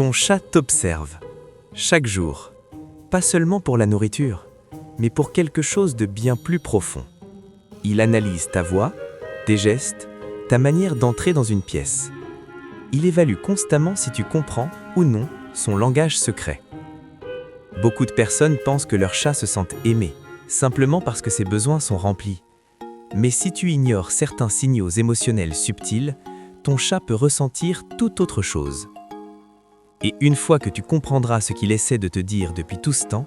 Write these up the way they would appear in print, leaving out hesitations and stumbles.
Ton chat t'observe, chaque jour, pas seulement pour la nourriture, mais pour quelque chose de bien plus profond. Il analyse ta voix, tes gestes, ta manière d'entrer dans une pièce. Il évalue constamment si tu comprends ou non son langage secret. Beaucoup de personnes pensent que leur chat se sent aimé, simplement parce que ses besoins sont remplis. Mais si tu ignores certains signaux émotionnels subtils, ton chat peut ressentir tout autre chose. Et une fois que tu comprendras ce qu'il essaie de te dire depuis tout ce temps,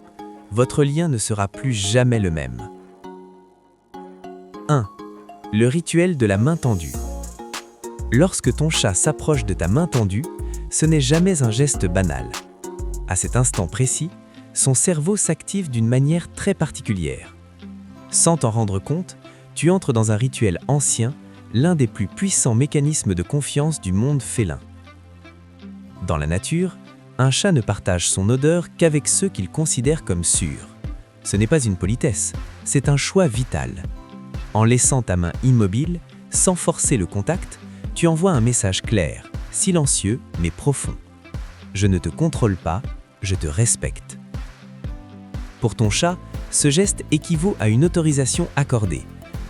votre lien ne sera plus jamais le même. 1. Le rituel de la main tendue. Lorsque ton chat s'approche de ta main tendue, ce n'est jamais un geste banal. À cet instant précis, son cerveau s'active d'une manière très particulière. Sans t'en rendre compte, tu entres dans un rituel ancien, l'un des plus puissants mécanismes de confiance du monde félin. Dans la nature, un chat ne partage son odeur qu'avec ceux qu'il considère comme sûrs. Ce n'est pas une politesse, c'est un choix vital. En laissant ta main immobile, sans forcer le contact, tu envoies un message clair, silencieux mais profond. Je ne te contrôle pas, je te respecte. Pour ton chat, ce geste équivaut à une autorisation accordée,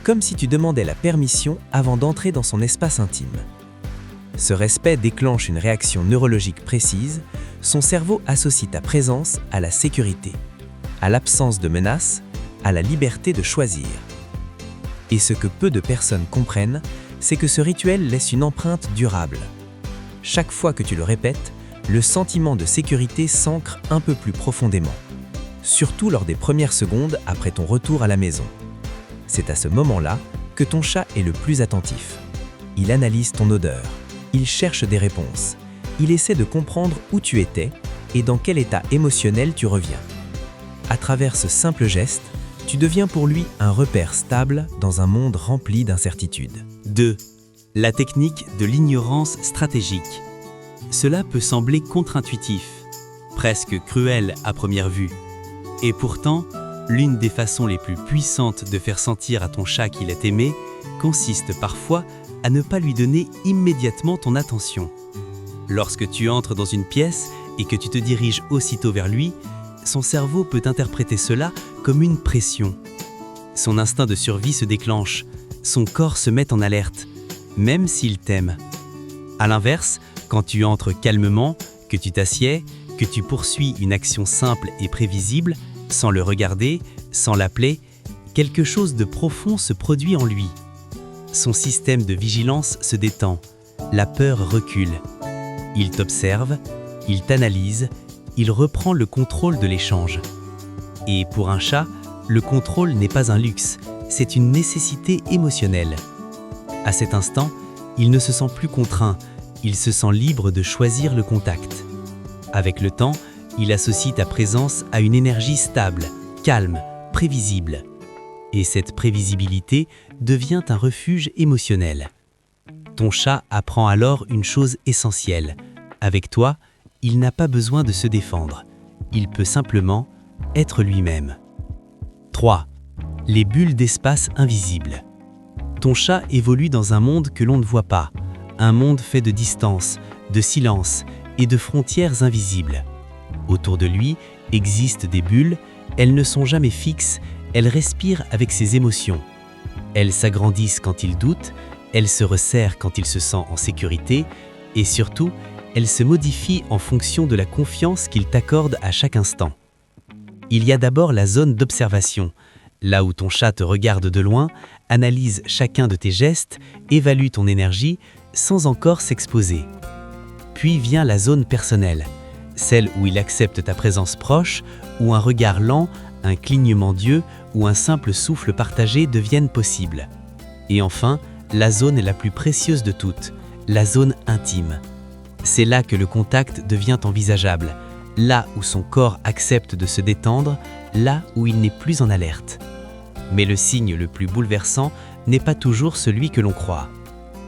comme si tu demandais la permission avant d'entrer dans son espace intime. Ce respect déclenche une réaction neurologique précise, son cerveau associe ta présence à la sécurité, à l'absence de menace, à la liberté de choisir. Et ce que peu de personnes comprennent, c'est que ce rituel laisse une empreinte durable. Chaque fois que tu le répètes, le sentiment de sécurité s'ancre un peu plus profondément, surtout lors des premières secondes après ton retour à la maison. C'est à ce moment-là que ton chat est le plus attentif. Il analyse ton odeur, il cherche des réponses, il essaie de comprendre où tu étais et dans quel état émotionnel tu reviens. À travers ce simple geste, tu deviens pour lui un repère stable dans un monde rempli d'incertitudes. 2. La technique de l'ignorance stratégique. Cela peut sembler contre-intuitif, presque cruel à première vue. Et pourtant, l'une des façons les plus puissantes de faire sentir à ton chat qu'il est aimé consiste parfois à ne pas lui donner immédiatement ton attention. Lorsque tu entres dans une pièce et que tu te diriges aussitôt vers lui, son cerveau peut interpréter cela comme une pression. Son instinct de survie se déclenche, son corps se met en alerte, même s'il t'aime. À l'inverse, quand tu entres calmement, que tu t'assieds, que tu poursuis une action simple et prévisible, sans le regarder, sans l'appeler, quelque chose de profond se produit en lui. Son système de vigilance se détend, la peur recule. Il t'observe, il t'analyse, il reprend le contrôle de l'échange. Et pour un chat, le contrôle n'est pas un luxe, c'est une nécessité émotionnelle. À cet instant, il ne se sent plus contraint, il se sent libre de choisir le contact. Avec le temps, il associe ta présence à une énergie stable, calme, prévisible. Et cette prévisibilité devient un refuge émotionnel. Ton chat apprend alors une chose essentielle. Avec toi, il n'a pas besoin de se défendre. Il peut simplement être lui-même. 3. Les bulles d'espace invisibles. Ton chat évolue dans un monde que l'on ne voit pas, un monde fait de distance, de silence et de frontières invisibles. Autour de lui existent des bulles, elles ne sont jamais fixes, elles respirent avec ses émotions. Elles s'agrandissent quand il doute, elles se resserrent quand il se sent en sécurité et surtout, elles se modifient en fonction de la confiance qu'il t'accorde à chaque instant. Il y a d'abord la zone d'observation, là où ton chat te regarde de loin, analyse chacun de tes gestes, évalue ton énergie sans encore s'exposer. Puis vient la zone personnelle, celle où il accepte ta présence proche, où un regard lent, un clignement d'yeux ou un simple souffle partagé deviennent possibles. Et enfin, la zone la plus précieuse de toutes, la zone intime. C'est là que le contact devient envisageable, là où son corps accepte de se détendre, là où il n'est plus en alerte. Mais le signe le plus bouleversant n'est pas toujours celui que l'on croit.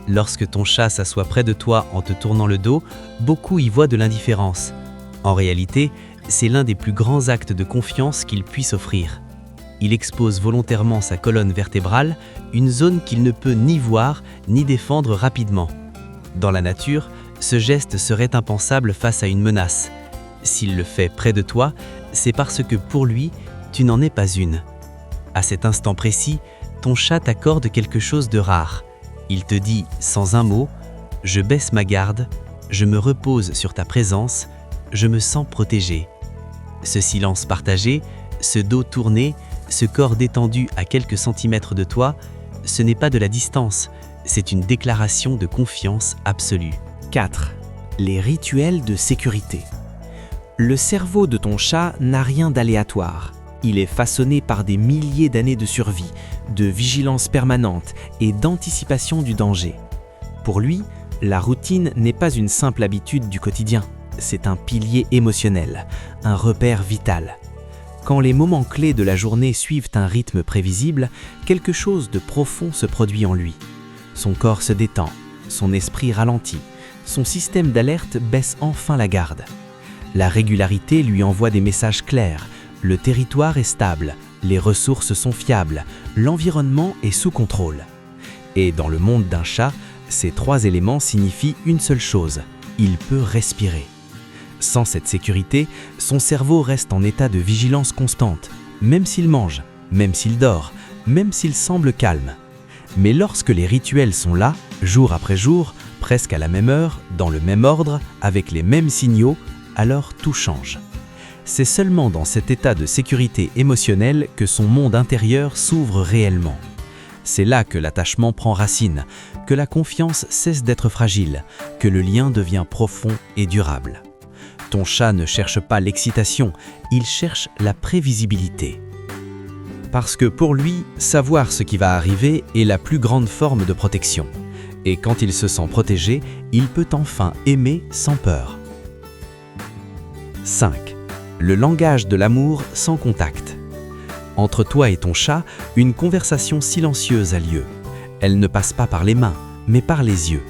Lorsque ton chat s'assoit près de toi en te tournant le dos, beaucoup y voient de l'indifférence. En réalité, c'est l'un des plus grands actes de confiance qu'il puisse offrir. Il expose volontairement sa colonne vertébrale, une zone qu'il ne peut ni voir ni défendre rapidement. Dans la nature, ce geste serait impensable face à une menace. S'il le fait près de toi, c'est parce que pour lui, tu n'en es pas une. À cet instant précis, ton chat t'accorde quelque chose de rare. Il te dit, sans un mot, « Je baisse ma garde, je me repose sur ta présence, je me sens protégé. » Ce silence partagé, ce dos tourné, ce corps détendu à quelques centimètres de toi, ce n'est pas de la distance, c'est une déclaration de confiance absolue. 4. Les rituels de sécurité. Le cerveau de ton chat n'a rien d'aléatoire. Il est façonné par des milliers d'années de survie, de vigilance permanente et d'anticipation du danger. Pour lui, la routine n'est pas une simple habitude du quotidien, c'est un pilier émotionnel, un repère vital. Quand les moments clés de la journée suivent un rythme prévisible, quelque chose de profond se produit en lui. Son corps se détend, son esprit ralentit, son système d'alerte baisse enfin la garde. La régularité lui envoie des messages clairs, le territoire est stable, les ressources sont fiables, l'environnement est sous contrôle. Et dans le monde d'un chat, ces 3 éléments signifient une seule chose, il peut respirer. Sans cette sécurité, son cerveau reste en état de vigilance constante, même s'il mange, même s'il dort, même s'il semble calme. Mais lorsque les rituels sont là, jour après jour, presque à la même heure, dans le même ordre, avec les mêmes signaux, alors tout change. C'est seulement dans cet état de sécurité émotionnelle que son monde intérieur s'ouvre réellement. C'est là que l'attachement prend racine, que la confiance cesse d'être fragile, que le lien devient profond et durable. Ton chat ne cherche pas l'excitation, il cherche la prévisibilité. Parce que pour lui, savoir ce qui va arriver est la plus grande forme de protection. Et quand il se sent protégé, il peut enfin aimer sans peur. 5. Le langage de l'amour sans contact. Entre toi et ton chat, une conversation silencieuse a lieu. Elle ne passe pas par les mains, mais par les yeux.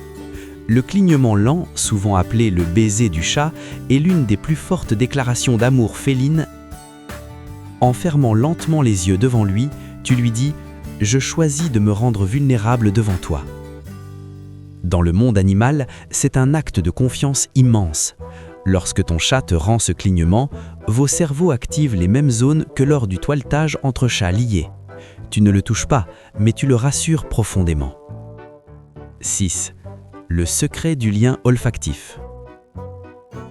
Le clignement lent, souvent appelé le baiser du chat, est l'une des plus fortes déclarations d'amour féline. En fermant lentement les yeux devant lui, tu lui dis « Je choisis de me rendre vulnérable devant toi ». Dans le monde animal, c'est un acte de confiance immense. Lorsque ton chat te rend ce clignement, vos cerveaux activent les mêmes zones que lors du toilettage entre chats liés. Tu ne le touches pas, mais tu le rassures profondément. 6. Le secret du lien olfactif.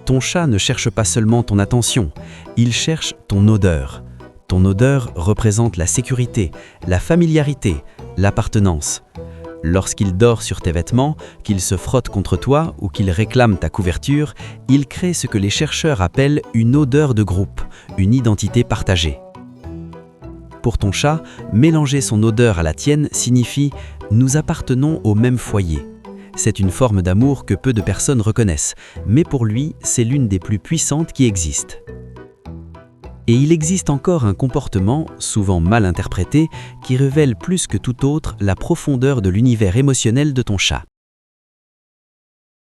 Ton chat ne cherche pas seulement ton attention, il cherche ton odeur. Ton odeur représente la sécurité, la familiarité, l'appartenance. Lorsqu'il dort sur tes vêtements, qu'il se frotte contre toi ou qu'il réclame ta couverture, il crée ce que les chercheurs appellent une odeur de groupe, une identité partagée. Pour ton chat, mélanger son odeur à la tienne signifie « nous appartenons au même foyer ». C'est une forme d'amour que peu de personnes reconnaissent, mais pour lui, c'est l'une des plus puissantes qui existent. Et il existe encore un comportement, souvent mal interprété, qui révèle plus que tout autre la profondeur de l'univers émotionnel de ton chat.